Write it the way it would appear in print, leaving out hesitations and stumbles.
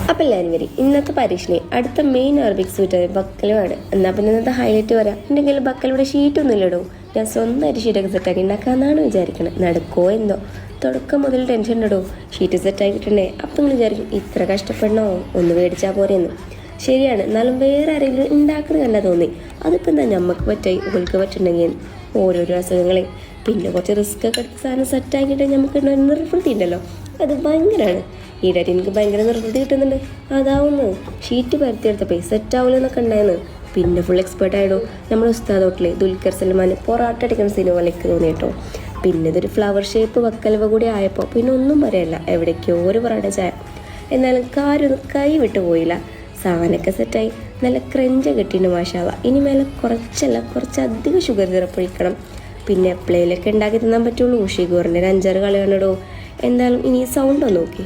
അപ്പം എല്ലാവരും വരും ഇന്നത്തെ പരീക്ഷണി അടുത്ത മെയിൻ അറബിക് സ്വീറ്റായ ബക്കലുമാണ്. എന്നാൽ പിന്നെ ഇന്നത്തെ ഹൈലൈറ്റ് പറയാം. എൻ്റെ കയ്യിൽ ബക്കലൂടെ ഷീറ്റൊന്നും ഇല്ലടോ. ഞാൻ സ്വന്തമായിട്ട് ഷീറ്റൊക്കെ സെറ്റാക്കി ഉണ്ടാക്കാമെന്നാണ് വിചാരിക്കണത്. നടക്കോ എന്തോ. തുടക്കം മുതൽ ടെൻഷൻ ഉണ്ടോ ഷീറ്റ് സെറ്റാക്കിയിട്ടുണ്ടേ. അപ്പം നിങ്ങൾ വിചാരിക്കും ഇത്ര കഷ്ടപ്പെടണോ, ഒന്ന് മേടിച്ചാൽ പോരെയെന്ന്. ശരിയാണ്, എന്നാലും വേറെ ആരെങ്കിലും ഉണ്ടാക്കുന്നത് കണ്ടാൽ തോന്നി അതിപ്പോൾ എന്താ നമുക്ക് പറ്റായി ഓൾക്ക് പറ്റുന്നുണ്ടെങ്കിൽ ഓരോരോ അസുഖങ്ങളെ പിന്നെ കുറച്ച് റിസ്ക് ഒക്കെ എടുത്ത് സാധനം സെറ്റാക്കിയിട്ട് നമുക്ക് നിർവൃത്തി ഉണ്ടല്ലോ, അത് ഭയങ്കരമാണ്. ഈടായിട്ട് എനിക്ക് ഭയങ്കര നിർവൃത്തി കിട്ടുന്നുണ്ട്. അതാവുന്നു ഷീറ്റ് പരത്തിയെടുത്തപ്പോൾ സെറ്റാവില്ലെന്നൊക്കെ ഉണ്ടായിരുന്നു. പിന്നെ ഫുൾ എക്സ്പേർട്ട് ആയിടോ നമ്മൾ ഉസ്താദോട്ടിലെ ദുൽഖർ സൽമാൻ പൊറാട്ട അടിക്കുന്ന സിനിമ പോലെയൊക്കെ തോന്നി കേട്ടോ. പിന്നെ ഇതൊരു ഫ്ലവർ ഷേപ്പ് വക്കലവ കൂടി ആയപ്പോൾ പിന്നെ ഒന്നും പറയല്ല, എവിടേക്കോ ഒരു പൊറാട്ട ചായ. എന്നാലും കാര്യം കൈ വിട്ടു പോയില്ല. സാധനമൊക്കെ സെറ്റായി നല്ല ക്രഞ്ച് കെട്ടിയിട്ട് മാഷാവ. ഇനി മേലെ കുറച്ചധികം ഷുഗർ സിറപ്പ് ഒഴിക്കണം. പിന്നെ എപ്പോഴേലൊക്കെ ഉണ്ടാക്കി തിന്നാൻ പറ്റുള്ളൂ. ഷുഗറിൻ്റെ ഒരു 5-6 കളി കണ്ടിടോ. എന്തായാലും ഇനി സൗണ്ട് ഒന്ന് നോക്കി.